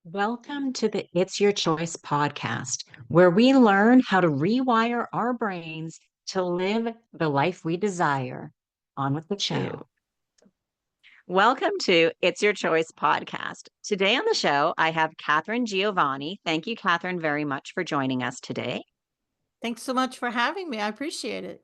Welcome to the It's Your Choice podcast, where we learn how to rewire our brains to live the life we desire. On with the Ew. show. Welcome to It's Your Choice podcast. Today on the show, I have Katharine Giovanni. Thank you, Katharine, very much for joining us today. Thanks so much for having me. I appreciate it.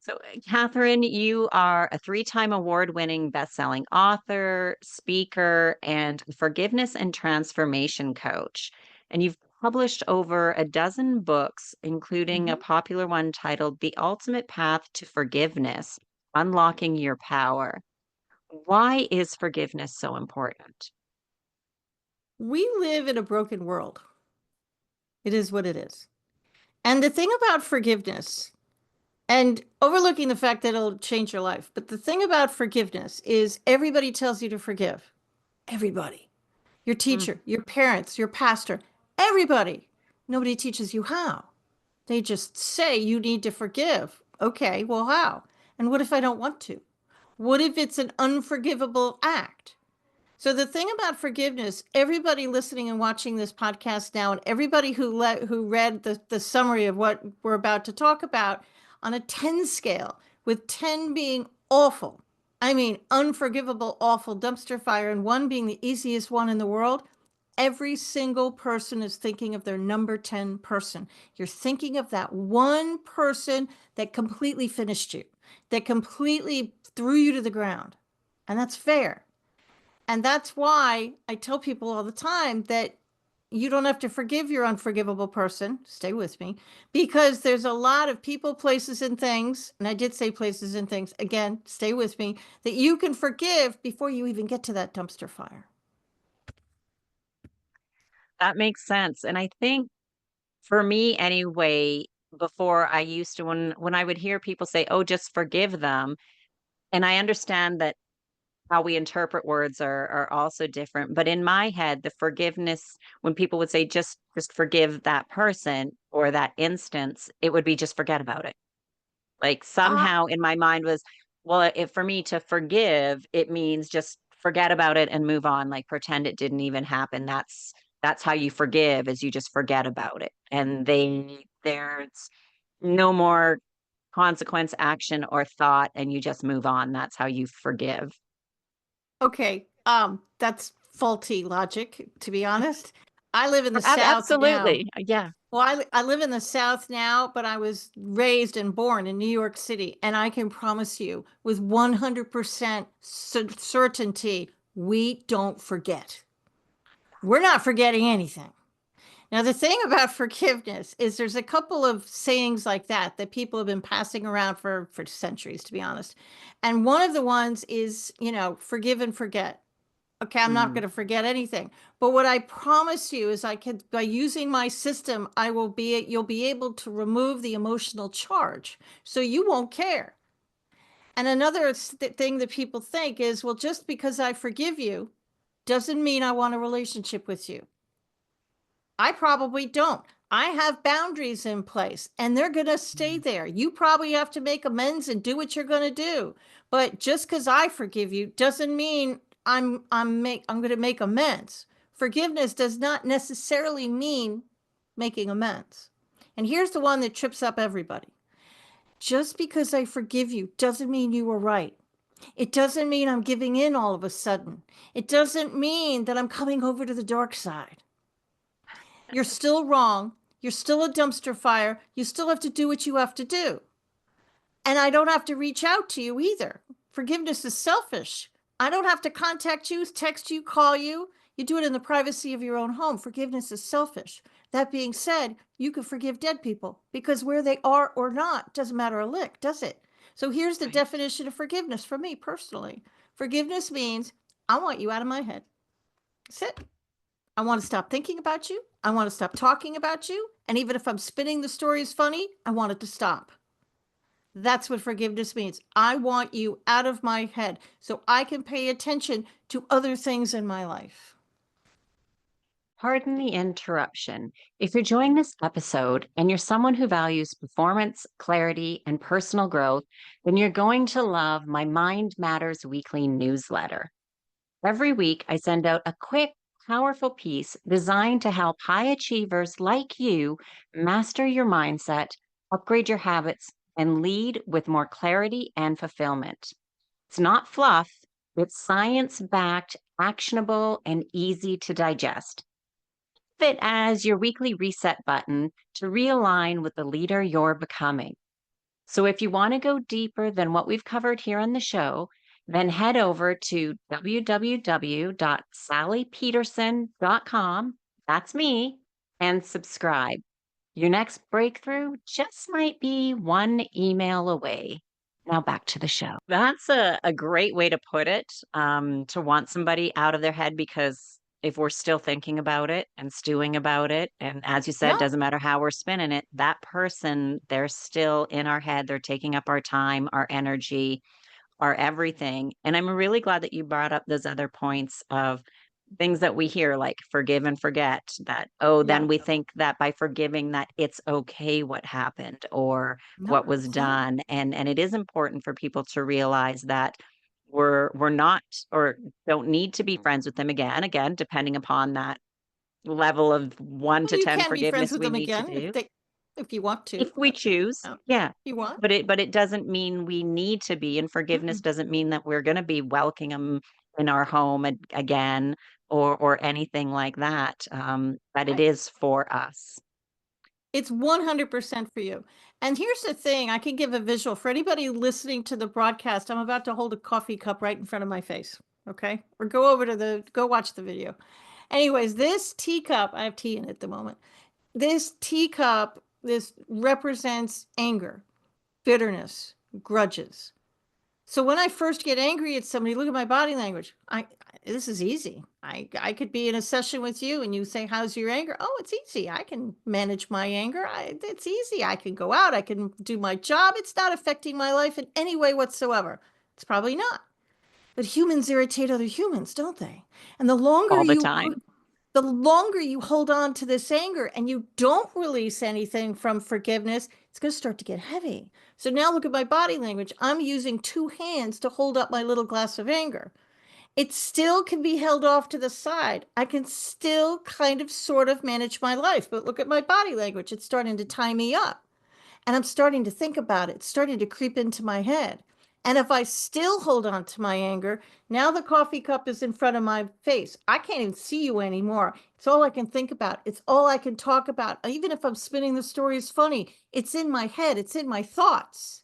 So, Katharine, you are a three-time award-winning best-selling author, speaker, and forgiveness and transformation coach. And you've published over a dozen books, including a Mhm. popular one titled The Ultimate Path to Forgiveness: Unlocking Your Power. Why is forgiveness so important? We live in a broken world. It is what it is. And the thing about forgiveness, and overlooking the fact that it'll change your life, but the thing about forgiveness is everybody tells you to forgive. Everybody. Your Mm. teacher, your parents, your pastor, everybody. Nobody teaches you how. They just say you need to forgive. Okay, well, how? And what if I don't want to? What if it's an unforgivable act? So the thing about forgiveness, everybody listening and watching this podcast now, and everybody who read the summary of what we're about to talk about on a 10 scale, with 10 being awful, I mean unforgivable, awful dumpster fire, and one being the easiest one in the world, every single person is thinking of their number 10 person. You're thinking of that one person that completely finished you, that completely threw you to the ground. And that's fair. And that's why I tell people all the time that you don't have to forgive your unforgivable person. Stay with me, because there's a lot of people, places, and things. And I did say places and things. Again, stay with me, that you can forgive before you even get to that dumpster fire. That makes sense. And I think for me anyway, before I used to when I would hear people say, "Oh, just forgive them." And I understand that how we interpret words are also different. But in my head, the forgiveness, when people would say just forgive that person or that instance, it would be just forget about it. Like Ah, somehow in my mind was, well, if for me to forgive, it means just forget about it and move on, like pretend it didn't even happen. That's how you forgive, is you just forget about it. And there's no more consequence, action, or thought, and you just move on. That's how you forgive. okay. That's faulty logic, to be honest. I live in the South now. Absolutely. Yeah. Well, I live in the South now, but I was raised and born in New York City. And I can promise you with 100% certainty, we don't forget. We're not forgetting anything. Now, the thing about forgiveness is there's a couple of sayings like that people have been passing around for centuries, to be honest. And one of the ones is, forgive and forget. Okay, I'm not Mm, going to forget anything. But what I promise you is I can, by using my system, you'll be able to remove the emotional charge. So you won't care. And another thing that people think is, well, just because I forgive you doesn't mean I want a relationship with you. I probably don't. I have boundaries in place and they're going to stay mm, there. You probably have to make amends and do what you're going to do. But just because I forgive you doesn't mean I'm going to make amends. Forgiveness does not necessarily mean making amends. And here's the one that trips up everybody. Just because I forgive you doesn't mean you were right. It doesn't mean I'm giving in all of a sudden. It doesn't mean that I'm coming over to the dark side. You're still wrong. You're still a dumpster fire. You still have to do what you have to do. And I don't have to reach out to you either. Forgiveness is selfish. I don't have to contact you, text you, call you. You do it in the privacy of your own home. Forgiveness is selfish. That being said, you can forgive dead people because where they are or not doesn't matter a lick, does it? So here's the right. definition of forgiveness for me personally. Forgiveness means I want you out of my head. That's it. I want to stop thinking about you. I want to stop talking about you. And even if I'm spinning the story is funny, I want it to stop. That's what forgiveness means. I want you out of my head so I can pay attention to other things in my life. Pardon the interruption. If you're enjoying this episode and you're someone who values performance, clarity, and personal growth, then you're going to love my Mind Matters weekly newsletter. Every week, I send out a quick powerful piece designed to help high achievers like you master your mindset, upgrade your habits, and lead with more clarity and fulfillment. It's not fluff, it's science backed, actionable, and easy to digest. Fit as your weekly reset button to realign with the leader you're becoming. So if you want to go deeper than what we've covered here on the show, then head over to www.sallypederson.com. That's me, and subscribe. Your next breakthrough just might be one email away. Now back to the show. That's a great way to put it, to want somebody out of their head, because if we're still thinking about it and stewing about it, and as you said, Yeah. doesn't matter how we're spinning it, that person, they're still in our head. They're taking up our time, our energy, our everything. And I'm really glad that you brought up those other points of things that we hear, like forgive and forget, that, oh, Yeah. then we think that by forgiving that it's okay what happened or No, what was it's not. done. And it is important for people to realize that we're not, or don't need to be friends with them again, depending upon that level of one Well, to you 10 can be friends forgiveness with we them need to again do if you want to. if we choose. If Yeah. you want. But it doesn't mean we need to be, and forgiveness Mm-mm. doesn't mean that we're going to be welcoming them in our home again, or anything like that. That it Right. is for us. It's 100% for you. And here's the thing, I can give a visual for anybody listening to the broadcast. I'm about to hold a coffee cup right in front of my face. Okay. Or go watch the video. Anyways, this teacup, I have tea in it at the moment. This teacup, this represents anger, bitterness, grudges. So when I first get angry at somebody, look at my body language. This is easy. I could be in a session with you and you say, "How's your anger?" Oh, it's easy. I can manage my anger. It's easy. I can go out. I can do my job. It's not affecting my life in any way whatsoever. It's probably not. But humans irritate other humans, don't they? And All the time. the longer you hold on to this anger and you don't release anything from forgiveness, it's going to start to get heavy. So now look at my body language. I'm using two hands to hold up my little glass of anger. It still can be held off to the side. I can still kind of sort of manage my life, but look at my body language. It's starting to tie me up. And I'm starting to think about it, it's starting to creep into my head. And if I still hold on to my anger, now the coffee cup is in front of my face. I can't even see you anymore. It's all I can think about. It's all I can talk about. Even if I'm spinning the story as funny, it's in my head, it's in my thoughts.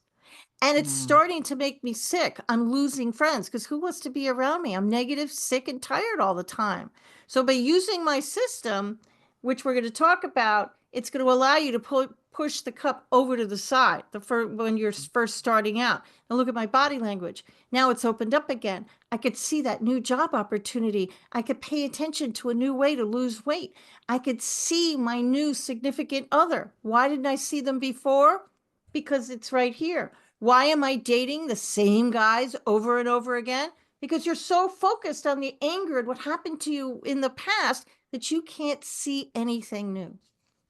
And it's Mm. starting to make me sick. I'm losing friends because who wants to be around me? I'm negative, sick, and tired all the time. So by using my system, which we're going to talk about, it's going to allow you to push the cup over to the side when you're first starting out. And look at my body language. Now it's opened up again. I could see that new job opportunity. I could pay attention to a new way to lose weight. I could see my new significant other. Why didn't I see them before? Because it's right here. Why am I dating the same guys over and over again? Because you're so focused on the anger and what happened to you in the past that you can't see anything new.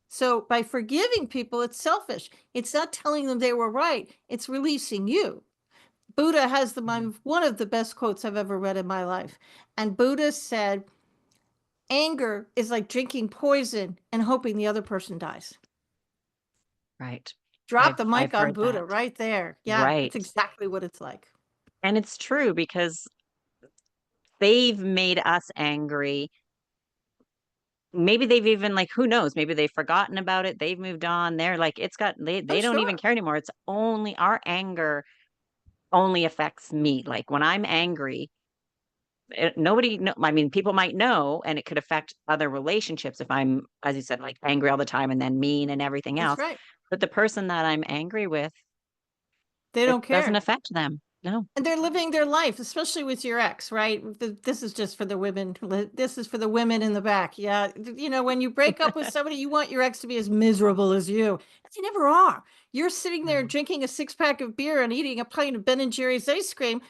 So by forgiving people, it's selfish. It's not telling them they were right. It's releasing you. Buddha has one of the best quotes I've ever read in my life. And Buddha said, anger is like drinking poison and hoping the other person dies. Right. Drop the I've mic on heard Buddha that. right there. Yeah, Right. that's exactly what it's like. And it's true, because they've made us angry. Maybe they've even, like, who knows, maybe they've forgotten about it, they've moved on, they're like, Oh, they don't even sure. care anymore. It's only our anger only affects me. Like when I'm angry, nobody know, I mean, people might know, and it could affect other relationships if I'm, as you said, like angry all the time and then mean and everything That's else. right. But the person that I'm angry with, They it don't doesn't care. affect them. No. And they're living their life, especially with your ex, right? This is just for the women. This is for the women in the back. Yeah. When you break up with somebody, you want your ex to be as miserable as you. They never are. You're sitting there No. drinking a 6-pack of beer and eating a pint of Ben and Jerry's ice cream.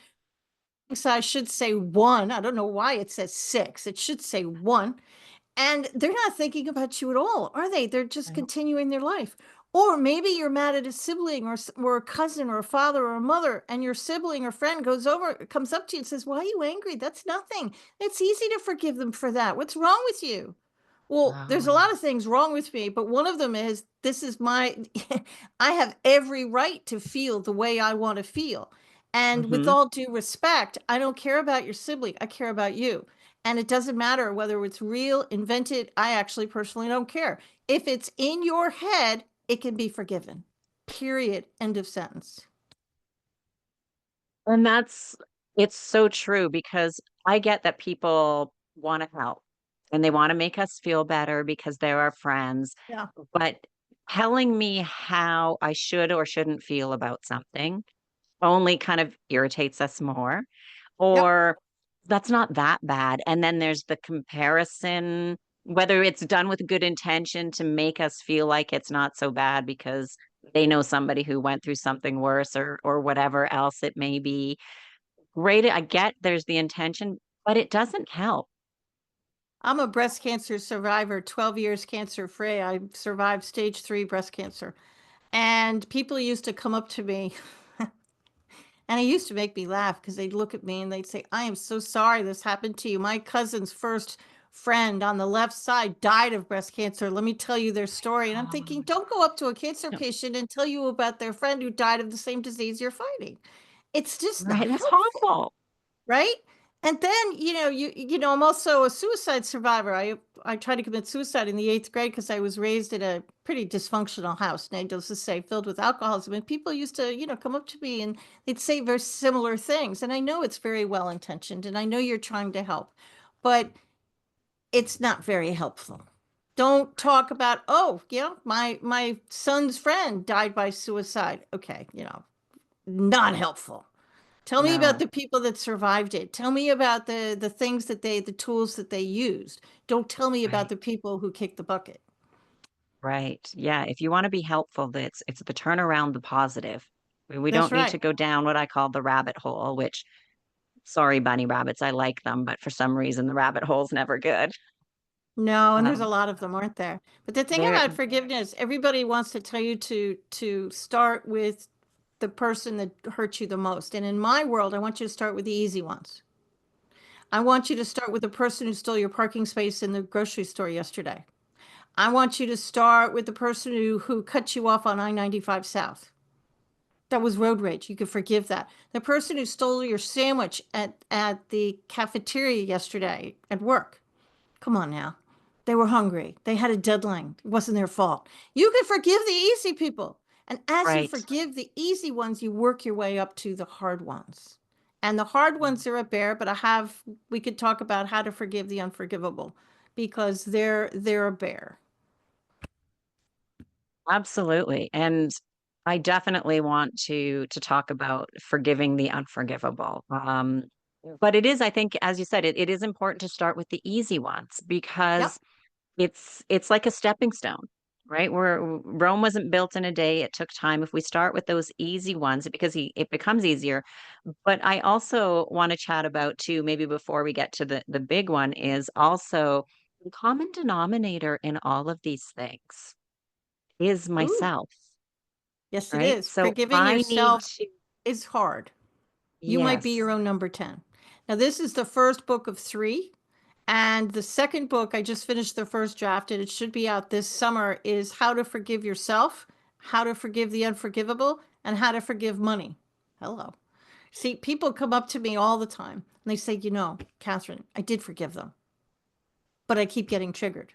So I should say one. I don't know why it says 6. It should say 1. And they're not thinking about you at all, are they? They're just No. continuing their life. Or maybe you're mad at a sibling or a cousin or a father or a mother, and your sibling or friend comes up to you and says, "Why are you angry? That's nothing. It's easy to forgive them for that. What's wrong with you?" Well, Oh, there's a lot of things wrong with me, but one of them is this is my, I have every right to feel the way I want to feel. And with hmm. all due respect, I don't care about your sibling. I care about you. And it doesn't matter whether it's real, invented. I actually personally don't care. If it's in your head, it can be forgiven. Period. End of sentence. And it's so true because I get that people want to help and they want to make us feel better because they're our friends, Yeah. but telling me how I should or shouldn't feel about something only kind of irritates us more. Yep. Or that's not that bad. And then there's the comparison, whether it's done with good intention to make us feel like it's not so bad because they know somebody who went through something worse or whatever else it may be. Great. I get there's the intention, but it doesn't help. I'm a breast cancer survivor, 12 years cancer free. I survived stage 3 breast cancer. And people used to come up to me and it used to make me laugh because they'd look at me and they'd say, "I am so sorry this happened to you. My cousin's first friend on the left side died of breast cancer. Let me tell you their story." And I'm thinking, don't go up to a cancer No, patient and tell you about their friend who died of the same disease you're fighting. It's just right. not That's helpful, awful. right? And then, I'm also a suicide survivor. I tried to commit suicide in the 8th grade because I was raised in a pretty dysfunctional house, needless to say, filled with alcoholism. And people used to, come up to me and they'd say very similar things. And I know it's very well intentioned and I know you're trying to help, but it's not very helpful. Don't talk about, "Oh, yeah, my son's friend died by suicide." Okay, not helpful. Tell me about No, the people that survived it. Tell me about the things the tools that they used. Don't tell me about right. the people who kicked the bucket. Right. Yeah. If you want to be helpful, it's the turnaround, the positive. We That's don't need to right. go down what I call the rabbit hole, which, sorry, bunny rabbits, I like them, but for some reason the rabbit hole's never good. No, and there's a Um, lot of them, aren't there? But the thing there, about forgiveness, everybody wants to tell you to start with the person that hurt you the most. And in my world, I want you to start with the easy ones. I want you to start with the person who stole your parking space in the grocery store yesterday. I want you to start with the person who cut you off on I-95 South. That was road rage. You could forgive that. The person who stole your sandwich at the cafeteria yesterday at work. Come on now. They were hungry. They had a deadline. It wasn't their fault. You can forgive the easy people. And as you right. forgive the easy ones, you work your way up to the hard ones. And the hard ones are a bear, but we could talk about how to forgive the unforgivable because they're a bear. Absolutely. And I definitely want to talk about forgiving the unforgivable. But it is, I think, as you said, it is important to start with the easy ones Yep. because it's like a stepping stone, right? Where Rome wasn't built in a day. It took time. If we start with those easy ones, it becomes easier. But I also want to chat about too, maybe before we get to the big one, is also the common denominator in all of these things is Ooh, myself, yes, it right? is. So Forgiving I need yourself to, is hard. You might be yes, your own number 10. Now, this is the first book of 3. And the second book, I just finished the first draft, and it should be out this summer, is How to Forgive Yourself, How to Forgive the Unforgivable, and How to Forgive Money. Hello. See, people come up to me all the time and they say, Catherine, I did forgive them, but I keep getting triggered.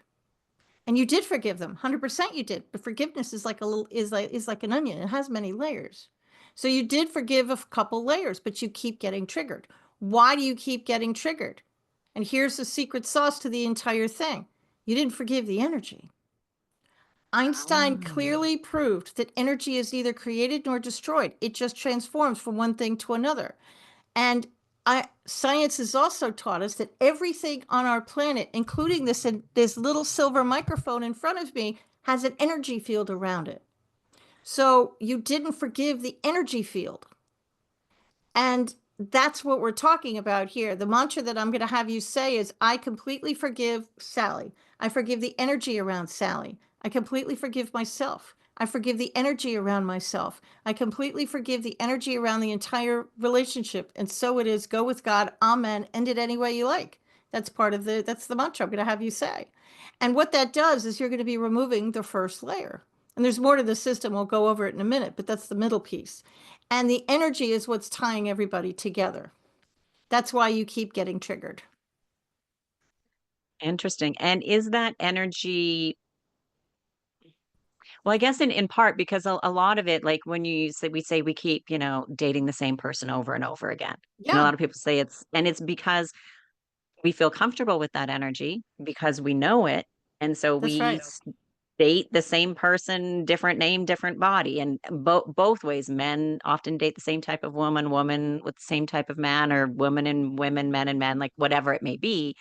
And you did forgive them. 100% you did. But forgiveness is like a little is like an onion. It has many layers. So you did forgive a couple layers, but you keep getting triggered. Why do you keep getting triggered? And here's the secret sauce to the entire thing. You didn't forgive the energy. Einstein um, clearly proved that energy is neither created nor destroyed. It just transforms from one thing to another. And science has also taught us that everything on our planet, including this little silver microphone in front of me, has an energy field around it. So you didn't forgive the energy field. And that's what we're talking about here. The mantra that I'm going to have you say is, "I completely forgive Sally. I forgive the energy around Sally. I completely forgive myself. I forgive the energy around myself. I completely forgive the energy around the entire relationship. And so it is. Go with God. Amen. End it any way you like. That's the mantra I'm going to have you say. And what that does is you're going to be removing the first layer. And there's more to the system. We'll go over it in a minute, but that's the middle piece. And the energy is what's tying everybody together. That's why you keep getting triggered. Interesting. And is that energy, well, I guess in part because a lot of it, like when you say we keep, dating the same person over and over again. And a Yeah, lot of people say it's because we feel comfortable with that energy because we know it. And so that's right. date the same person, different name, different body. And both ways, men often date the same type of woman, woman with the same type of man, or woman and women, men and men, like whatever it may be.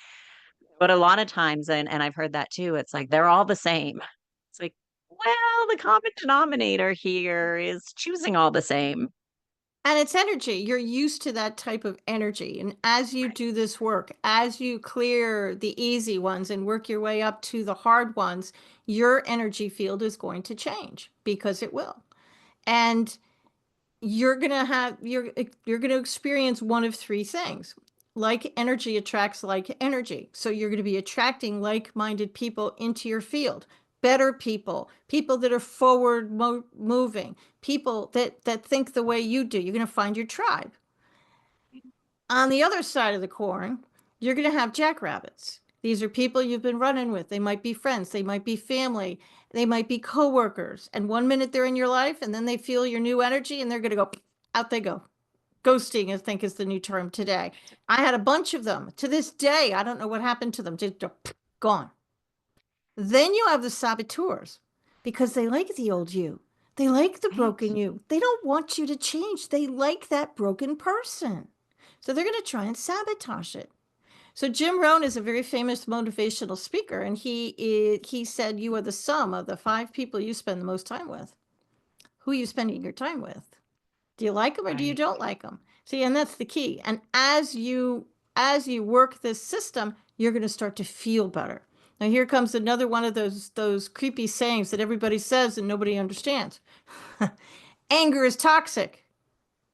But a lot of times, and I've heard that too, it's like they're all the same. It's like, well, the common denominator here is choosing all the same. And it's energy. You're used to that type of energy. And as you do this work, as you clear the easy ones and work your way up to the hard ones, your energy field is going to change because it will. And you're going to experience one of three things. Like energy attracts like energy. So you're going to be attracting like-minded people into your field. Better people, people that are forward moving, people that think the way you do. You're going to find your tribe. On the other side of the coin, you're going to have jackrabbits. These are people you've been running with. They might be friends, they might be family, they might be coworkers. And one minute they're in your life, and then they feel your new energy, and they're going to go out. They go. Ghosting, I think, is the new term today. I had a bunch of them. To this day, I don't know what happened to them. Just gone. Then you have the saboteurs because they like the old you. They like the Right. broken you. They don't want you to change. They like that broken person. So they're going to try and sabotage it. So Jim Rohn is a very famous motivational speaker, and he said you are the sum of the five people you spend the most time with. Who are you spending your time with? Do you like them or do you Right. don't like them? See, and that's the key. And as you work this system, you're going to start to feel better. Now here comes another one of those creepy sayings that everybody says and nobody understands. Anger is toxic.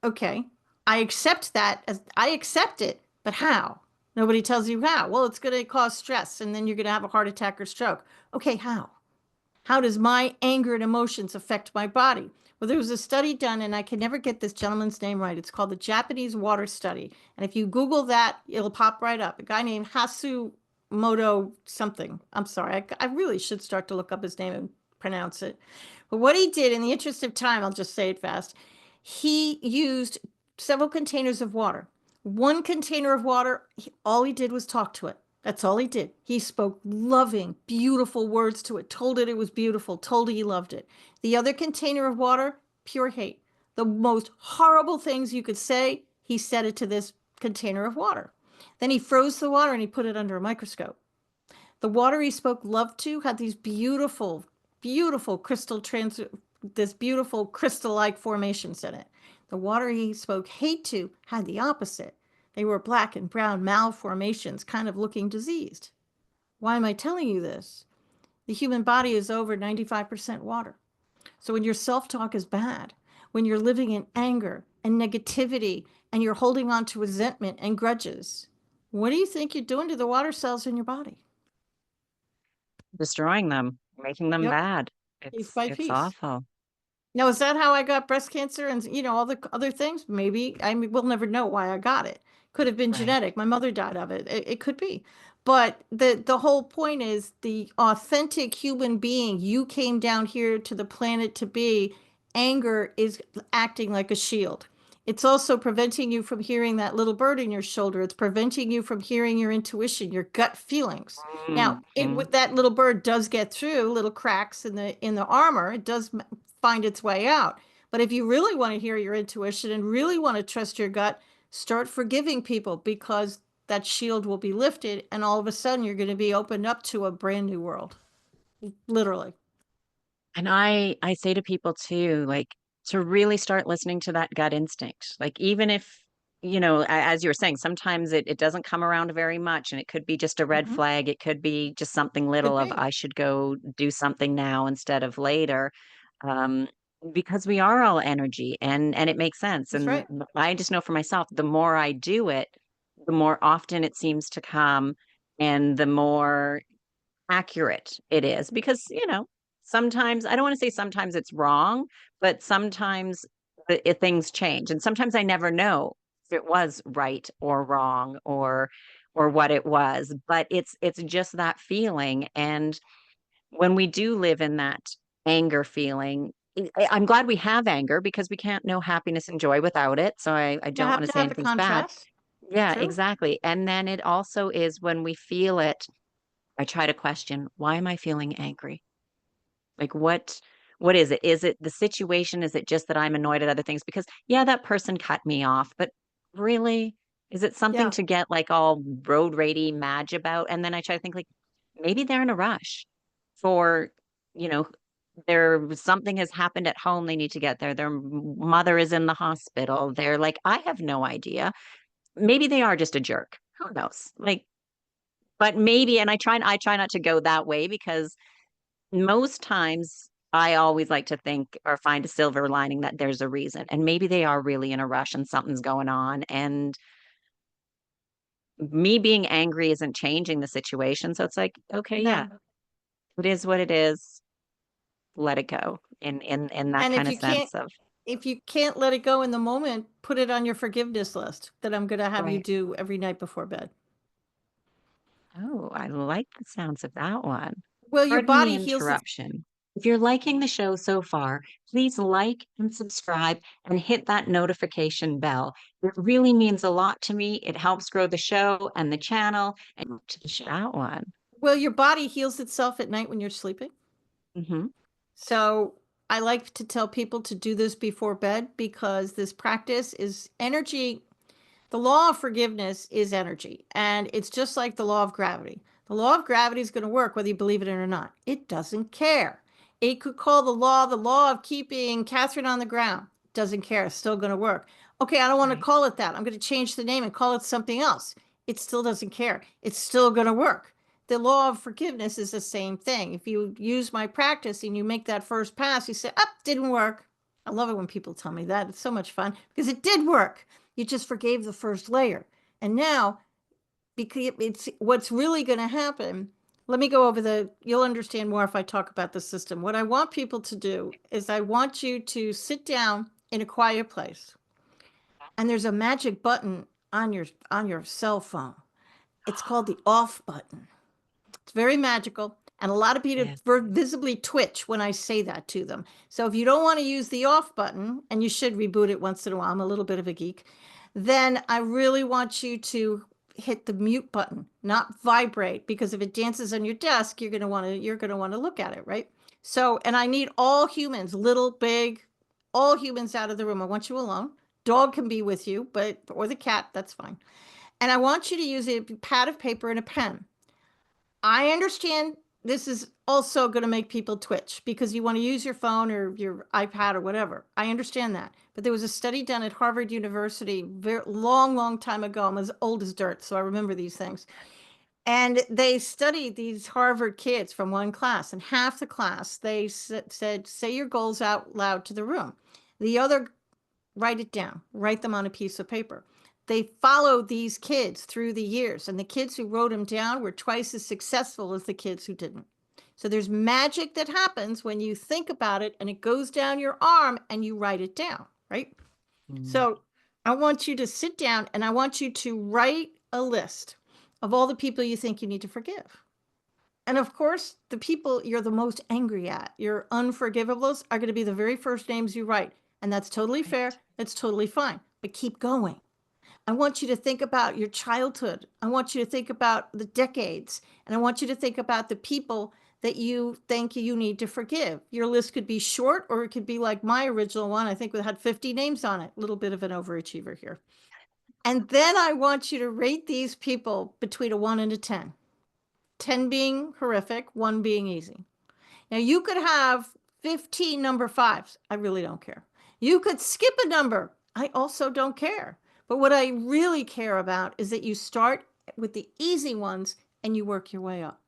Okay. I accept it, but how? Nobody tells you how. Well, it's going to cause stress and then you're going to have a heart attack or stroke. Okay, how? How does my anger and emotions affect my body? Well, there was a study done, and I can never get this gentleman's name right. It's called the Japanese Water Study. And if you Google that, it'll pop right up. A guy named Hasumoto something. I'm sorry. I really should start to look up his name and pronounce it. But what he did, in the interest of time, I'll just say it fast. He used several containers of water. One container of water, all he did was talk to it. That's all he did. He spoke loving, beautiful words to it, told it it was beautiful, told it he loved it. The other container of water, pure hate. The most horrible things you could say, he said it to this container of water. Then he froze the water and he put it under a microscope. The water he spoke love to had these beautiful, beautiful this beautiful crystal-like formations in it. The water he spoke hate to had the opposite. They were black and brown malformations, kind of looking diseased. Why am I telling you this? The human body is over 95% water. So when your self-talk is bad, when you're living in anger and negativity and you're holding on to resentment and grudges, what do you think you're doing to the water cells in your body? Destroying them, making them Yep, bad. piece It's by it's piece. awful. Now, is that how I got breast cancer and all the other things? Maybe. I mean, we'll never know why I got it. Could have been Right. genetic. My mother died of it. It could be. But the whole point is the authentic human being you came down here to the planet to be, anger is acting like a shield. It's also preventing you from hearing that little bird in your shoulder. It's preventing you from hearing your intuition, your gut feelings. Now, Mhm. that little bird does get through little cracks in the armor. It does find its way out. But if you really want to hear your intuition and really want to trust your gut, start forgiving people because that shield will be lifted and all of a sudden you're going to be opened up to a brand new world. Literally. And I say to people too, like to really start listening to that gut instinct. Like even if, as you were saying, sometimes it doesn't come around very much and it could be just a red Hmm. flag. It could be just something Could little of be. I should go do something now instead of later. Um, because we are all energy, and it makes sense. That's And right. I just know for myself, the more I do it, the more often it seems to come, and the more accurate it is. Because, sometimes, I don't want to say sometimes it's wrong, but sometimes things change. And sometimes I never know if it was right or wrong, or what it was, but it's just that feeling. And when we do live in that anger feeling, I'm glad we have anger, because we can't know happiness and joy without it. So I You don't have want to to say have the anything's bad. contrast. Yeah, True. exactly. And then it also is when we feel it, I try to question, why am I feeling angry? Like what is it? Is it the situation? Is it just that I'm annoyed at other things? Because yeah, that person cut me off, but really, is it something Yeah. to get like all road ragey mad about? And then I try to think, like, maybe they're in a rush for, you know, something has happened at home. They need to get there. Their mother is in the hospital. They're like, I have no idea. Maybe they are just a jerk. Who knows? Like, but maybe, and I try not to go that way, because most times I always like to think or find a silver lining that there's a reason. And maybe they are really in a rush and something's going on. And me being angry isn't changing the situation. So it's like, okay, yeah, No. it is what it is. Let it go in that And kind of sense of, if you can't let it go in the moment, put it on your forgiveness list that I'm going to have you right. do every night before bed. Oh, I like the sounds of that one. Well, your Pardon the body heals it. interruption. If you're liking the show so far, please like and subscribe and hit that notification bell. It really means a lot to me. It helps grow the show and the channel. And to that one. Well, your body heals itself at night when you're sleeping. Hmm. So I like to tell people to do this before bed because this practice is energy. The law of forgiveness is energy, and it's just like the law of gravity. The law of gravity is going to work whether you believe it or not. It doesn't care. It could call the law of keeping Catherine on the ground. Doesn't care. It's still going to work. Okay, I don't want to Right. call it that. I'm going to change the name and call it something else. It still doesn't care. It's still going to work. The law of forgiveness is the same thing. If you use my practice and you make that first pass, you say, didn't work. I love it when people tell me that. It's so much fun because it did work. You just forgave the first layer. And now, because it's what's really going to happen, let me go over you'll understand more if I talk about the system. What I want people to do is I want you to sit down in a quiet place. And there's a magic button on your cell phone. It's called the off button. It's very magical. And a lot of people Yes. visibly twitch when I say that to them. So if you don't want to use the off button, and you should reboot it once in a while, I'm a little bit of a geek, then I really want you to hit the mute button, not vibrate, because if it dances on your desk, you're going to want to look at it, right? So, and I need all humans, little, big, all humans out of the room. I want you alone. Dog can be with you, or the cat, that's fine. And I want you to use a pad of paper and a pen. I understand this is also going to make people twitch because you want to use your phone or your iPad or whatever. I understand that. But there was a study done at Harvard University very long, long time ago. I'm as old as dirt, so I remember these things. And they studied these Harvard kids from one class, and half the class, they said, say your goals out loud to the room. The other, write it down, write them on a piece of paper. They followed these kids through the years, and the kids who wrote them down were twice as successful as the kids who didn't. So there's magic that happens when you think about it and it goes down your arm and you write it down, right? Mm. So I want you to sit down and I want you to write a list of all the people you think you need to forgive. And of course, the people you're the most angry at, your unforgivables, are going to be the very first names you write. And that's totally fair. Right. That's totally fine. But keep going. I want you to think about your childhood. I want you to think about the decades. And I want you to think about the people that you think you need to forgive. Your list could be short or it could be like my original one. I think it had 50 names on it. A little bit of an overachiever here. And then I want you to rate these people between a 1 and a 10. 10 being horrific, 1 being easy. Now you could have 15 number 5s. I really don't care. You could skip a number. I also don't care. But what I really care about is that you start with the easy ones and you work your way up.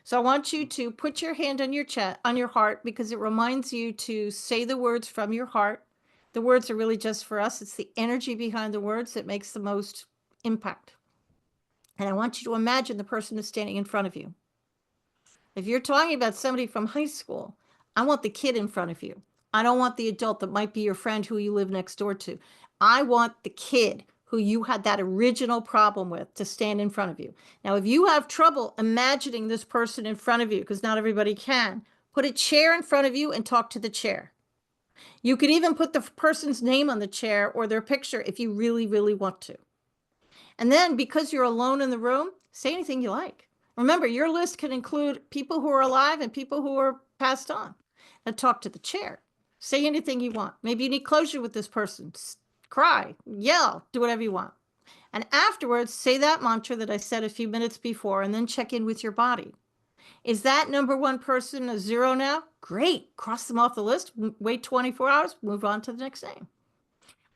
So I want you to put your hand on your chest, on your heart, because it reminds you to say the words from your heart. The words are really just for us. It's the energy behind the words that makes the most impact. And I want you to imagine the person is standing in front of you. If you're talking about somebody from high school, I want the kid in front of you. I don't want the adult that might be your friend who you live next door to. I want the kid who you had that original problem with to stand in front of you. Now, if you have trouble imagining this person in front of you, because not everybody can, put a chair in front of you and talk to the chair. You could even put the person's name on the chair or their picture if you really, really want to. And then because you're alone in the room, say anything you like. Remember, your list can include people who are alive and people who are passed on. And talk to the chair. Say anything you want. Maybe you need closure with this person. Cry, yell, do whatever you want. And afterwards, say that mantra that I said a few minutes before, and then check in with your body. Is that number one person a 0 now? Great. Cross them off the list. Wait 24 hours. Move on to the next name.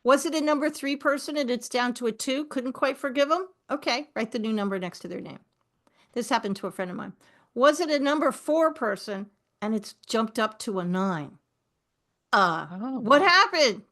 Was it a number 3 person and it's down to a 2? Couldn't quite forgive them? Okay, write the new number next to their name. This happened to a friend of mine. Was it a number 4 person and it's jumped up to a 9? What happened?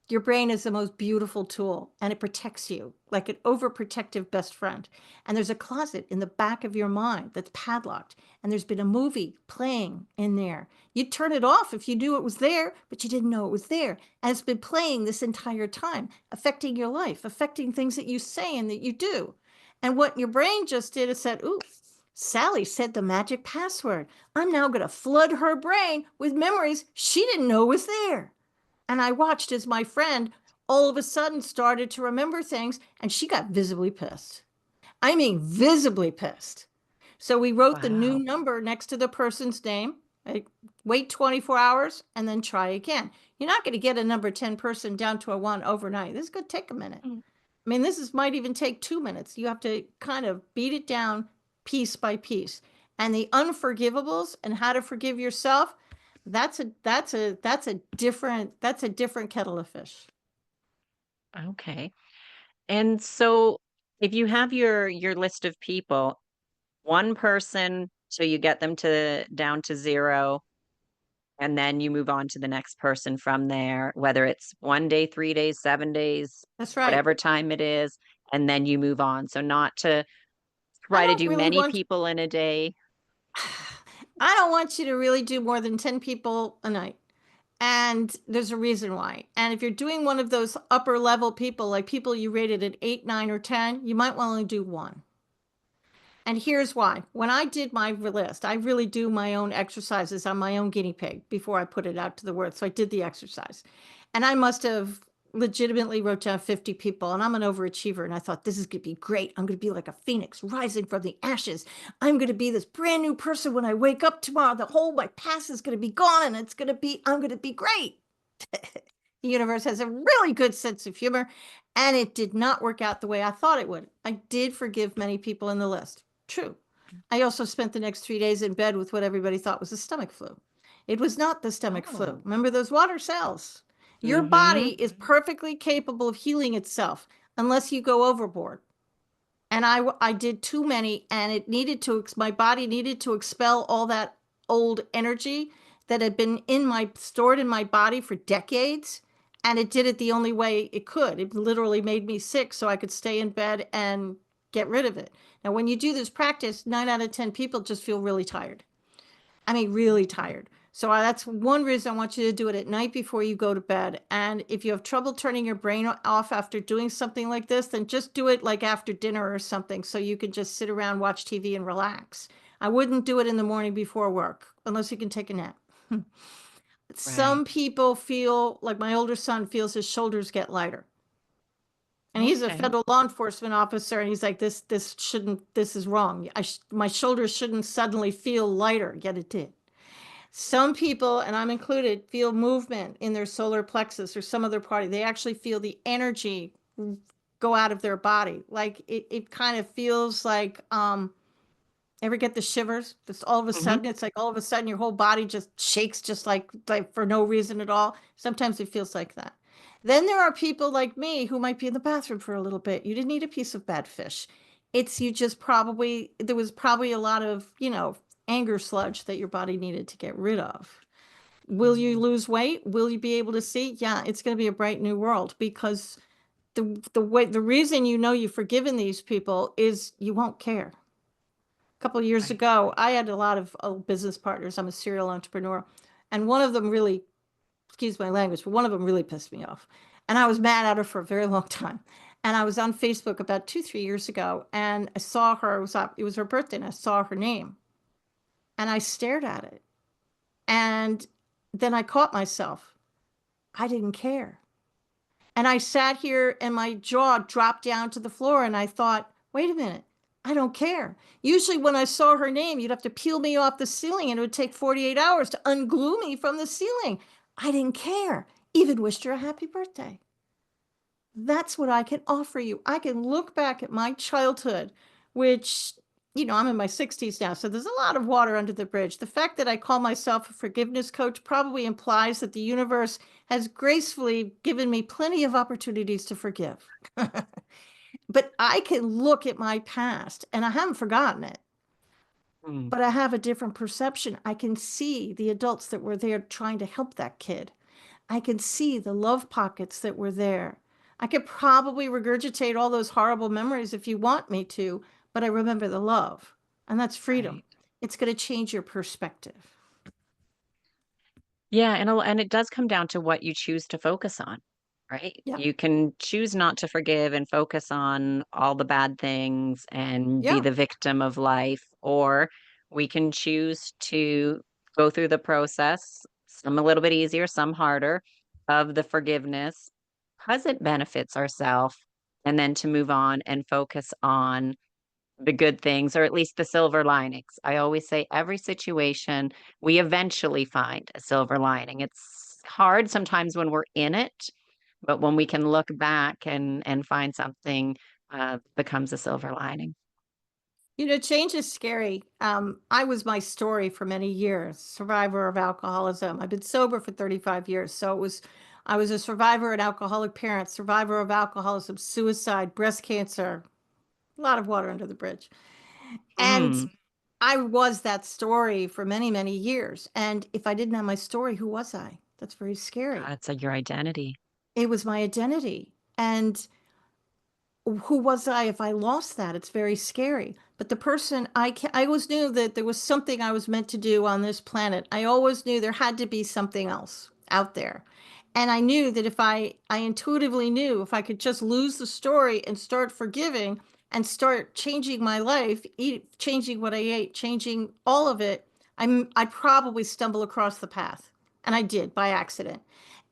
Your brain is the most beautiful tool and it protects you like an overprotective best friend. And there's a closet in the back of your mind that's padlocked and there's been a movie playing in there. You'd turn it off if you knew it was there, but you didn't know it was there. And it's been playing this entire time, affecting your life, affecting things that you say and that you do. And what your brain just did is said, ooh, Sally said the magic password. I'm now going to flood her brain with memories she didn't know was there. And I watched as my friend all of a sudden started to remember things and she got visibly pissed. I mean, visibly pissed. So we wrote the new number next to the person's name. Wait 24 hours and then try again. You're not going to get a number 10 person down to a 1 overnight. This is going to take a minute. I mean, might even take 2 minutes. You have to kind of beat it down piece by piece. And the unforgivables and how to forgive yourself, that's a different kettle of fish. Okay. And so if you have your list of people, one person, so you get them to down to 0, and then you move on to the next person from there, whether it's 1 day, 3 days, 7 days, That's right. whatever time it is, and then you move on. So not to I try to don't do really many want people in a day. I don't want you to really do more than 10 people a night. And there's a reason why. And if you're doing one of those upper level people, like people you rated at 8, 9, or 10, you might want to do 1. And here's why. When I did my list, I really do my own exercises. I'm my own guinea pig before I put it out to the world. So I did the exercise. And I must have legitimately wrote down 50 people. And I'm an overachiever. And I thought, this is going to be great. I'm going to be like a phoenix rising from the ashes. I'm going to be this brand new person when I wake up tomorrow. My past is going to be gone. And I'm going to be great. The universe has a really good sense of humor. And it did not work out the way I thought it would. I did forgive many people in the list. True. I also spent the next 3 days in bed with what everybody thought was a stomach flu. It was not the stomach flu. Remember those water cells? Your body is perfectly capable of healing itself unless you go overboard. And I did too many, and my body needed to expel all that old energy that had been stored in my body for decades. And it did it the only way it could. It literally made me sick so I could stay in bed and get rid of it. Now, when you do this practice, 9 out of 10 people just feel really tired. I mean, really tired. So that's one reason I want you to do it at night before you go to bed. And if you have trouble turning your brain off after doing something like this, then just do it like after dinner or something so you can just sit around, watch TV, and relax. I wouldn't do it in the morning before work unless you can take a nap. Some people feel like my older son feels his shoulders get lighter. And he's a federal law enforcement officer, and he's like, this is wrong. My shoulders shouldn't suddenly feel lighter, yet it did. Some people, and I'm included, feel movement in their solar plexus or some other part. They actually feel the energy go out of their body. Like it kind of feels like, ever get the shivers? Just all of a sudden, it's like all of a sudden your whole body just shakes just like for no reason at all. Sometimes it feels like that. Then there are people like me who might be in the bathroom for a little bit. You didn't eat a piece of bad fish. It's you just probably, there was probably a lot of, anger sludge that your body needed to get rid of. Will you Mm, lose weight? Will you be able to see? Yeah, it's going to be a bright new world because the reason you've forgiven these people is you won't care. A couple of years right. ago, I had a lot of business partners. I'm a serial entrepreneur, and one of them really, excuse my language, but one of them really pissed me off. And I was mad at her for a very long time. And I was on Facebook about 2, 3 years ago, and I saw her. It was her birthday, and I saw her name, and I stared at it, and then I caught myself. I didn't care. And I sat here and my jaw dropped down to the floor and I thought, wait a minute, I don't care. Usually when I saw her name, you'd have to peel me off the ceiling and it would take 48 hours to unglue me from the ceiling. I didn't care. Even wished her a happy birthday. That's what I can offer you. I can look back at my childhood, which, I'm in my 60s now, so there's a lot of water under the bridge. The fact that I call myself a forgiveness coach probably implies that the universe has gracefully given me plenty of opportunities to forgive. But I can look at my past and I haven't forgotten it, Mm, but I have a different perception. I can see the adults that were there trying to help that kid. I can see the love pockets that were there. I could probably regurgitate all those horrible memories if you want me to, but I remember the love, and that's freedom. right. It's going to change your perspective. Yeah, and it does come down to what you choose to focus on, right? Yeah. You can choose not to forgive and focus on all the bad things and be Yeah. the victim of life, or we can choose to go through the process, some a little bit easier, some harder, of the forgiveness because it benefits ourselves, and then to move on and focus on the good things, or at least the silver linings. I always say every situation, we eventually find a silver lining. It's hard sometimes when we're in it, but when we can look back and find something, becomes a silver lining. Change is scary. I was my story for many years, survivor of alcoholism. I've been sober for 35 years. I was a survivor, an alcoholic parent, survivor of alcoholism, suicide, breast cancer, a lot of water under the bridge. And Mm, I was that story for many, many years. And if I didn't have my story, who was I? That's very scary. that's your identity. It was my identity. And who was I if I lost that? It's very scary. But the person I always knew that there was something I was meant to do on this planet. I always knew there had to be something else out there. And I knew that I intuitively knew if I could just lose the story and start forgiving and start changing my life, changing what I ate, changing all of it, I'd probably stumble across the path. And I did by accident.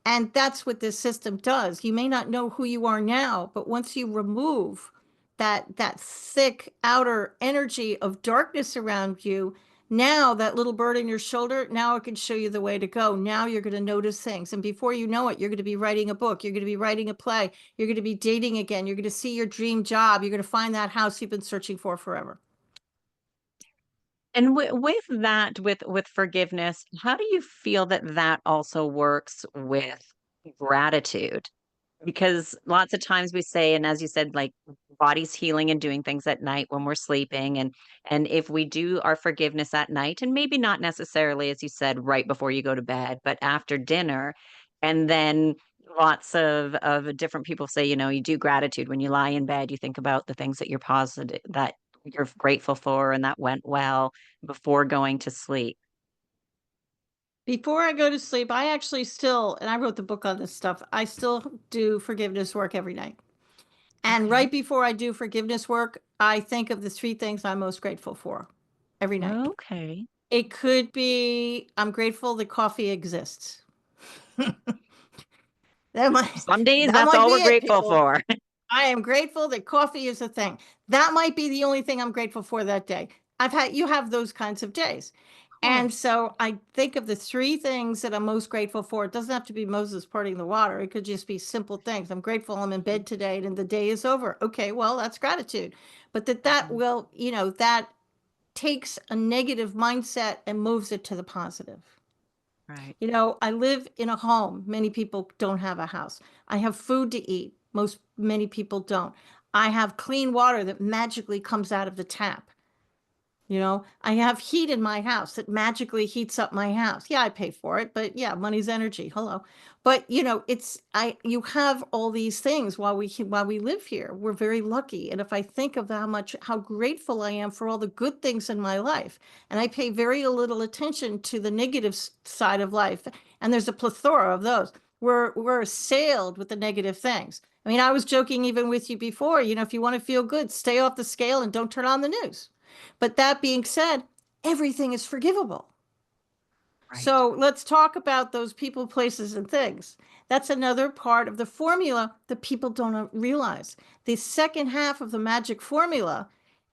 And that's what this system does. You may not know who you are now, but once you remove that thick outer energy of darkness around you, now that little bird in your shoulder, now it can show you the way to go. Now you're going to notice things. And before you know it, you're going to be writing a book. You're going to be writing a play. You're going to be dating again. You're going to see your dream job. You're going to find that house you've been searching for forever. And with that, with forgiveness, how do you feel that that also works with gratitude? Because lots of times we say, and as you said, like body's healing and doing things at night when we're sleeping. And if we do our forgiveness at night, and maybe not necessarily, as you said, right before you go to bed, but after dinner, and then lots of different people say, you do gratitude when you lie in bed, you think about the things that you're positive, that you're grateful for and that went well before going to sleep. Before I go to sleep, I actually still, and I wrote the book on this stuff, I still do forgiveness work every night. And right Okay. before I do forgiveness work, I think of the 3 things I'm most grateful for every night. Okay. It could be I'm grateful that coffee exists. That might Some days that that's might all be we're it, grateful people. for. I am grateful that coffee is a thing. That might be the only thing I'm grateful for that day. You have those kinds of days. Of And course. so I think of the 3 things that I'm most grateful for. It doesn't have to be Moses parting the water. It could just be simple things. I'm grateful I'm in bed today and the day is over. Okay, well, that's gratitude. But that Mhm. will, that takes a negative mindset and moves it to the positive. Right. I live in a home. Many people don't have a house. I have food to eat. Many people don't. I have clean water that magically comes out of the tap. You know, I have heat in my house that magically heats up my house. Yeah, I pay for it, but yeah, money's energy. Hello. But you know, you have all these things while we live here. We're very lucky. And if I think of how grateful I am for all the good things in my life, and I pay very little attention to the negative side of life, and there's a plethora of those. We're assailed with the negative things. I mean, I was joking even with you before, you know, if you want to feel good, stay off the scale and don't turn on the news. But that being said, everything is forgivable. Right. So let's talk about those people, places, and things. That's another part of the formula that people don't realize. The second half of the magic formula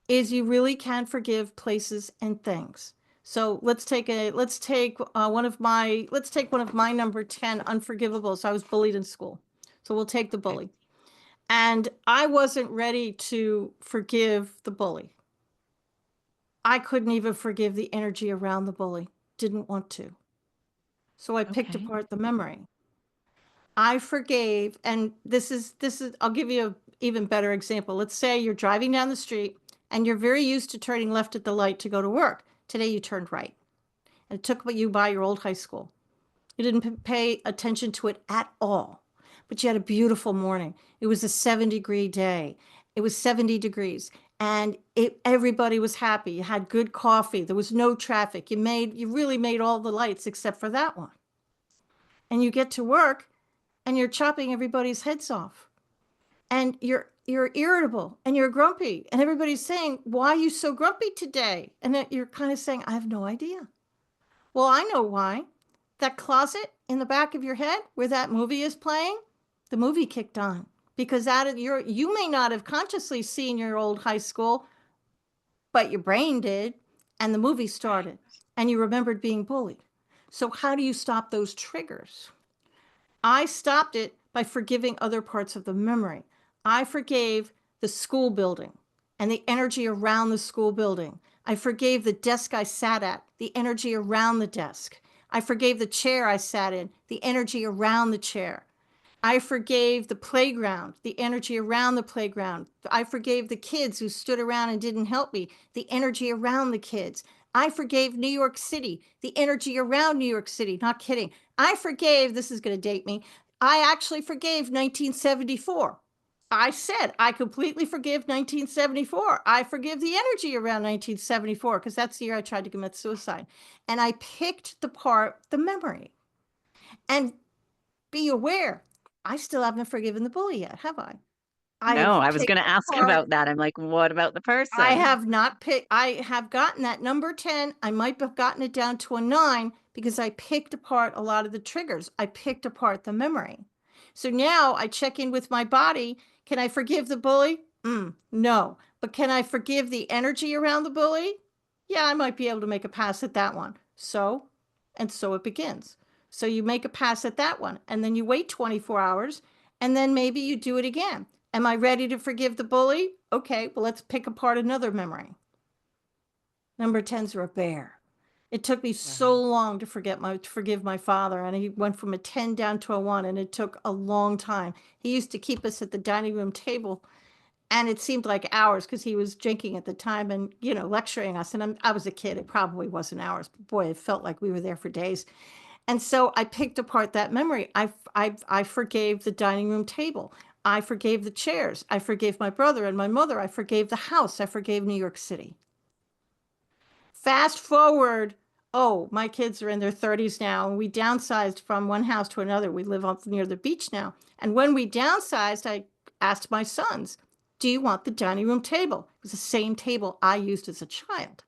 is you really can forgive places and things. So let's take one of my number 10 unforgivables. I was bullied in school. So we'll take the Okay. bully. And I wasn't ready to forgive the bully. I couldn't even forgive the energy around the bully. Didn't want to. So I picked Okay. apart the memory. I forgave, and I'll give you an even better example. Let's say you're driving down the street and you're very used to turning left at the light to go to work. Today you turned right. And it took you by your old high school. You didn't pay attention to it at all. But you had a beautiful morning. It was a 7-degree day. It was 70 degrees. And everybody was happy. You had good coffee. There was no traffic. You really made all the lights except for that one. And you get to work and you're chopping everybody's heads off. And you're irritable and you're grumpy. And everybody's saying, "Why are you so grumpy today?" And then you're kind of saying, "I have no idea." Well, I know why. That closet in the back of your head where that movie is playing, the movie kicked on because you may not have consciously seen your old high school, but your brain did, and the movie started, and you remembered being bullied. So how do you stop those triggers? I stopped it by forgiving other parts of the memory. I forgave the school building and the energy around the school building. I forgave the desk I sat at, the energy around the desk. I forgave the chair I sat in, the energy around the chair. I forgave the playground, the energy around the playground. I forgave the kids who stood around and didn't help me, the energy around the kids. I forgave New York City, the energy around New York City. Not kidding. I forgave, this is going to date me, I actually forgave 1974. I said, I completely forgive 1974. I forgive the energy around 1974 because that's the year I tried to commit suicide. And I picked the memory. And be aware, I still haven't forgiven the bully yet, have I? I No, have I was going picked to ask apart. about that. I'm like, what about the I person? have not picked, I have gotten that number 10. I might have gotten it down to a 9 because I picked apart a lot of the triggers. I picked apart the memory. So now I check in with my body. Can I forgive the bully? No. But can I forgive the energy around the bully? Yeah, I might be able to make a pass at that one. So it begins. So you make a pass at that one, and then you wait 24 hours, and then maybe you do it again. Am I ready to forgive the bully? Okay, well, let's pick apart another memory. Number 10's are a bear. It took me so Right. long to forgive my father, and he went from a 10 down to a 1, and it took a long time. He used to keep us at the dining room table, and it seemed like hours because he was drinking at the time and, you know, lecturing us. And I was a kid. It probably wasn't hours, but boy, it felt like we were there for days. And so I picked apart that memory. I forgave the dining room table. I forgave the chairs. I forgave my brother and my mother. I forgave the house. I forgave New York City. Fast forward. Oh, my kids are in their 30s now, and we downsized from one house to another. We live up near the beach now. And when we downsized, I asked my sons, "Do you want the dining room table?" It was the same table I used as a child.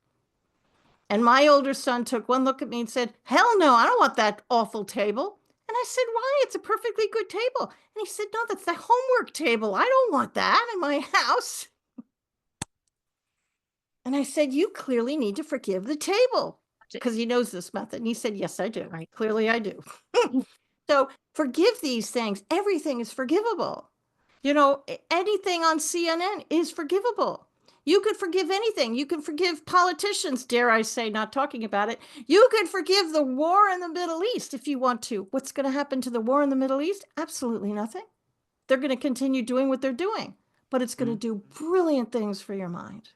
And my older son took one look at me and said, "Hell no, I don't want that awful table." And I said, "Why? It's a perfectly good table." And he said, "No, that's the homework table. I don't want that in my house." And I said, "You clearly need to forgive the table," because he knows this method. And he said, "Yes, I do. Right. Clearly, I do." So forgive these things. Everything is forgivable. You know, anything on CNN is forgivable. You could forgive anything. You can forgive politicians, dare I say, not talking about it. You could forgive the war in the Middle East if you want to. What's going to happen to the war in the Middle East? Absolutely nothing. They're going to continue doing what they're doing. but it's going to Mm. do brilliant things for your mind.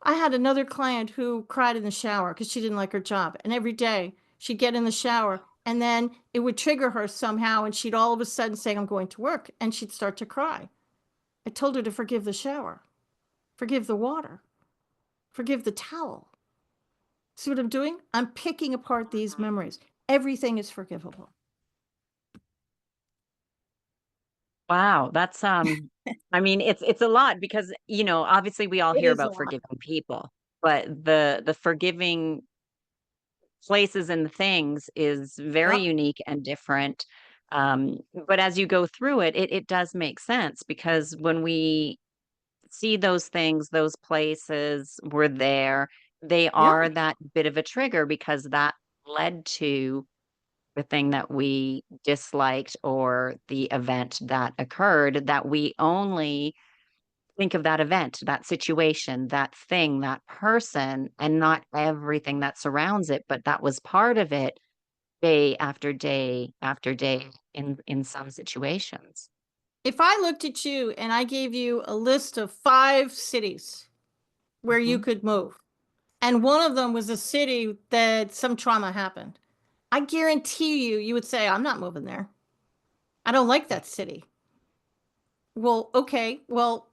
I had another client who cried in the shower because she didn't like her job. And every day she'd get in the shower and then it would trigger her somehow. And she'd all of a sudden say, I'm going to work. And she'd start to cry. I told her to forgive the shower, forgive the water, forgive the towel. See what I'm doing? I'm picking apart these memories. Everything is forgivable. Wow, that's I mean it's a lot because obviously we all It hear is a about lot. forgiving people, but the forgiving places and things is very Yep. unique and different. But as you go through it, it does make sense because when we see those things, those places were there, they Yeah. are that bit of a trigger because that led to the thing that we disliked or the event that occurred that we only think of that event, that situation, that thing, that person, and not everything that surrounds it, but that was part of it day after day after day in some situations. If I looked at you and I gave you a list of 5 cities where you Mhm. could move, and one of them was a city that some trauma happened, I guarantee you, you would say, I'm not moving there. I don't like that city. Well, okay. Well,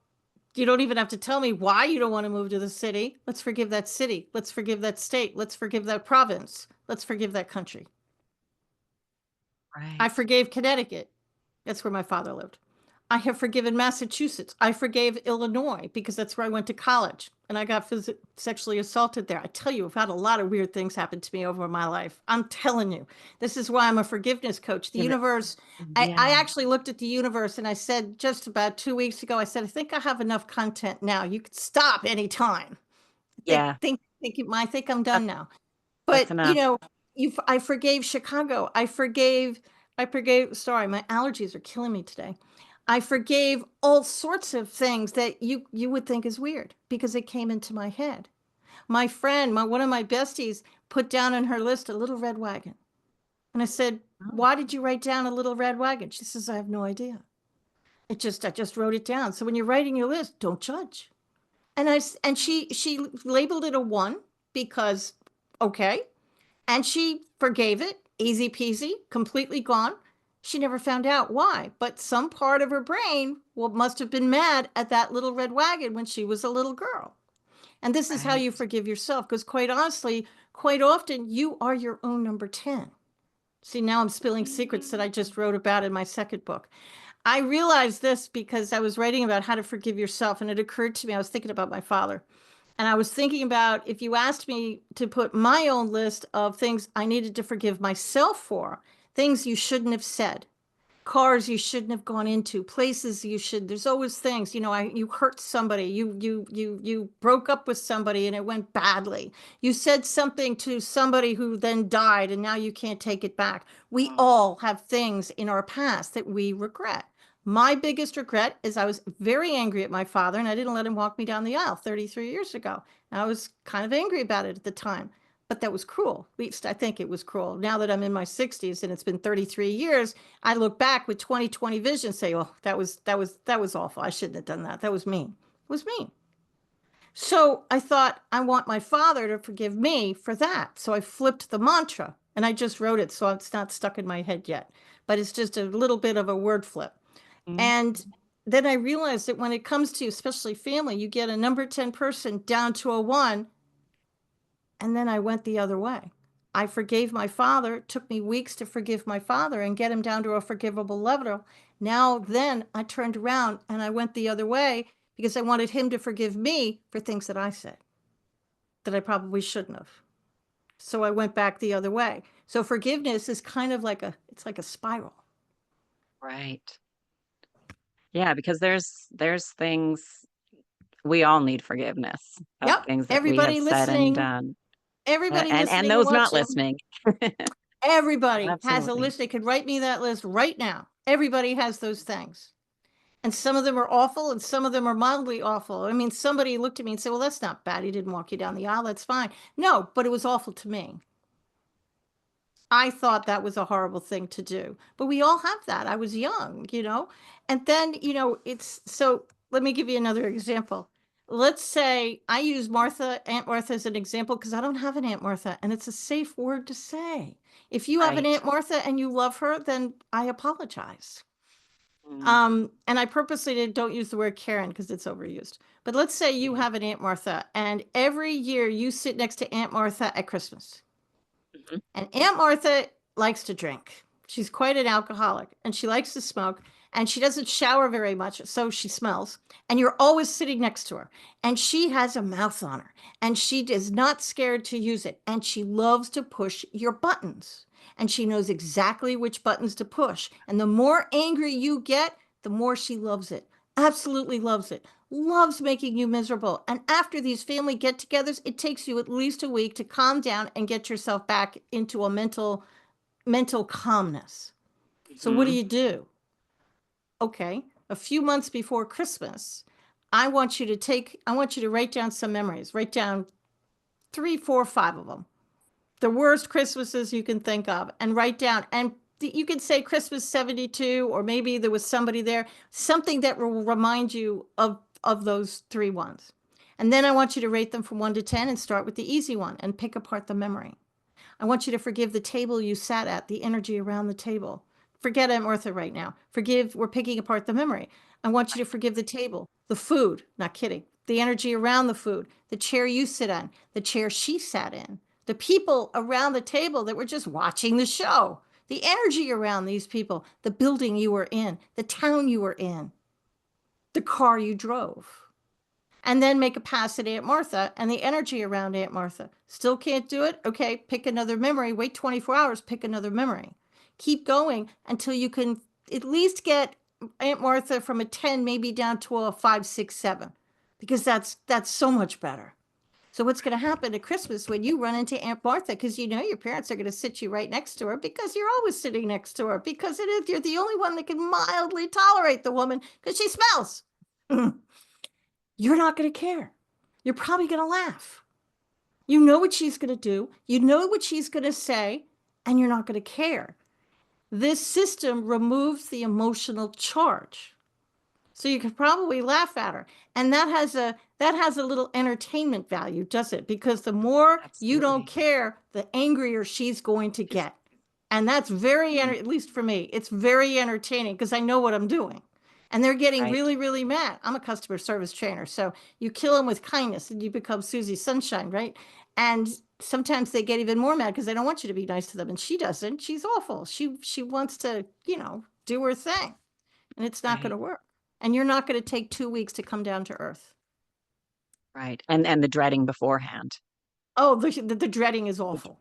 you don't even have to tell me why you don't want to move to the city. Let's forgive that city. Let's forgive that state. Let's forgive that province. Let's forgive that country. I Right. forgave Connecticut. That's where my father lived. I have forgiven Massachusetts. I forgave Illinois because that's where I went to college and I got sexually assaulted there. I tell you, I've had a lot of weird things happen to me over my life. I'm telling you, this is why I'm a forgiveness coach. The Is it- universe, I Yeah. actually looked at the universe and I said just about 2 weeks ago, I said, I think I have enough content now. You could stop anytime. Yeah. I think I'm That's done now. that's But enough. I forgave Chicago. I forgave, sorry, my allergies are killing me today. I forgave all sorts of things that you would think is weird because it came into my head. My friend, one of my besties, put down on her list a little red wagon. And I said, Oh, why did you write down a little red wagon? She says, I have no idea. I just wrote it down. So when you're writing your list, don't judge. And she labeled it a 1 because, okay. And she forgave it, easy peasy, completely gone. She never found out why, but some part of her brain must have been mad at that little red wagon when she was a little girl. And this is how you right. forgive yourself, because quite honestly, quite often you are your own number 10. See, now I'm spilling secrets that I just wrote about in my second book. I realized this because I was writing about how to forgive yourself, and it occurred to me, I was thinking about my father. And I was thinking about if you asked me to put my own list of things I needed to forgive myself for, things you shouldn't have said, cars you shouldn't have gone into, places you should, there's always things, you hurt somebody, you broke up with somebody and it went badly. You said something to somebody who then died and now you can't take it back. We all have things in our past that we regret. My biggest regret is I was very angry at my father and I didn't let him walk me down the aisle 33 years ago. I was kind of angry about it at the time, but that was cruel. At least I think it was cruel. Now that I'm in my 60s and it's been 33 years, I look back with 20/20 vision, say, "Oh, that was awful. I shouldn't have done that. That was mean. It was mean." So I thought I want my father to forgive me for that. So I flipped the mantra and I just wrote it, so it's not stuck in my head yet. But it's just a little bit of a word flip. Mhm. And then I realized that when it comes to especially family, you get a number 10 person down to a 1, and then I went the other way. I forgave my father. It took me weeks to forgive my father and get him down to a forgivable level. Now, then I turned around and I went the other way because I wanted him to forgive me for things that I said that I probably shouldn't have. So I went back the other way. So forgiveness is kind of like it's like a spiral. Right. Yeah, because there's things we all need forgiveness of Yep. things that we have said and done. Everybody And listening and those not watching, listening. everybody has a Absolutely. list. They could write me that list right now. Everybody has those things. And some of them are awful and some of them are mildly awful. I mean, somebody looked at me and said, well, that's not bad. He didn't walk you down the aisle. That's fine. No, but it was awful to me. I thought that was a horrible thing to do. But we all have that. I was young. And then, it's so let me give you another example. Let's say I use Martha, Aunt Martha as an example because I don't have an Aunt Martha and it's a safe word to say. If you have an Right. Aunt Martha and you love her, then I apologize. Mm, And I purposely don't use the word Karen because it's overused. But let's say you yeah. have an Aunt Martha and every year you sit next to Aunt Martha at Christmas. Mhm. And Aunt Martha likes to drink. She's quite an alcoholic and she likes to smoke and she doesn't shower very much, so she smells. And you're always sitting next to her. And she has a mouth on her and she is not scared to use it. And she loves to push your buttons. And she knows exactly which buttons to push. And the more angry you get, the more she loves it. Absolutely loves it. Loves making you miserable. And after these family get togethers, it takes you at least a week to calm down and get yourself back into a mental calmness. So what Mhm. do? Okay, a few months before Christmas, I want you to write down some memories. Write down three, four, five of them. The worst Christmases you can think of, and write down. And you can say Christmas 72, or maybe there was somebody there, something that will remind you of those three ones. And then I want you to rate them from 1 to 10 and start with the easy one and pick apart the memory. I want you to forgive the table you sat at, the energy around the table. Forget Aunt Martha right now. Forgive, we're picking apart the memory. I want you to forgive the table, the food, not kidding, the energy around the food, the chair you sit on, the chair she sat in, the people around the table that were just watching the show, the energy around these people, the building you were in, the town you were in, the car you drove. And then make a pass at Aunt Martha and the energy around Aunt Martha. Still can't do it? Okay, pick another memory. Wait 24 hours, pick another memory. Keep going until you can at least get Aunt Martha from a 10 maybe down to a 5, 6, 7, because that's so much better. So what's going to happen at Christmas when you run into Aunt Martha, because you know your parents are going to sit you right next to her because you're always sitting next to her, because you're the only one that can mildly tolerate the woman because she smells. You're not going to care. You're probably going to laugh. You know what she's going to do, you know what she's going to say, and you're not going to care. This system removes the emotional charge. So you could probably laugh at her. And that has a little entertainment value, does it? Because the more you don't Absolutely. care, the angrier she's going to Yes. get. And that's very, Mm, at least for me, it's very entertaining because I know what I'm doing. And they're getting right. really, really mad. I'm a customer service trainer. So you kill them with kindness and you become Susie Sunshine, right? And sometimes they get even more mad because they don't want you to be nice to them. And she doesn't. She's awful. She wants to, do her thing. And it's not going Right. to work. And you're not going to take 2 weeks to come down to earth. Right. And the dreading beforehand. Oh, the dreading is The awful.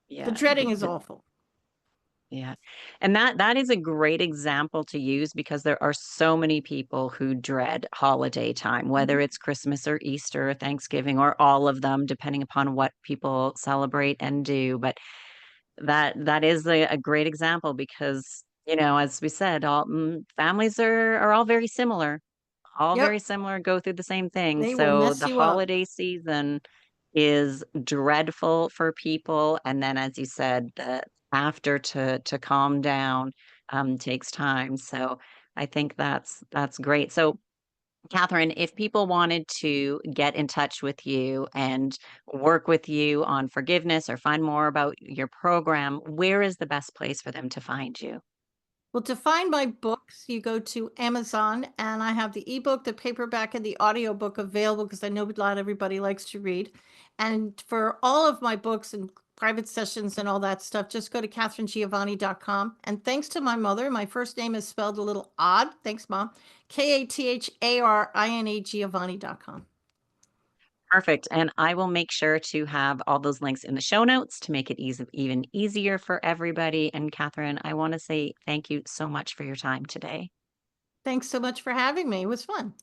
The Yeah, dreading is awful. yeah. And that is a great example to use because there are so many people who dread holiday time, whether Mhm. it's Christmas or Easter or Thanksgiving or all of them, depending upon what people celebrate and do. But that is a great example because, as we said, all families are all very similar, Yep. go through the same thing. They will So mess the you up. holiday season is dreadful for people, and then, as you said, the after to calm down, takes time, so I think that's great. So, Catherine, if people wanted to get in touch with you and work with you on forgiveness or find more about your program, where is the best place for them to find you? Well, to find my books, you go to Amazon, and I have the ebook, the paperback, and the audiobook available because I know not everybody likes to read. And for all of my books and private sessions and all that stuff, just go to katharinegiovanni.com. And thanks to my mother, my first name is spelled a little odd. Thanks, Mom. Katharine Giovanni.com. Perfect. And I will make sure to have all those links in the show notes to make it even easier for everybody. And Catherine, I want to say thank you so much for your time today. Thanks so much for having me. It was fun.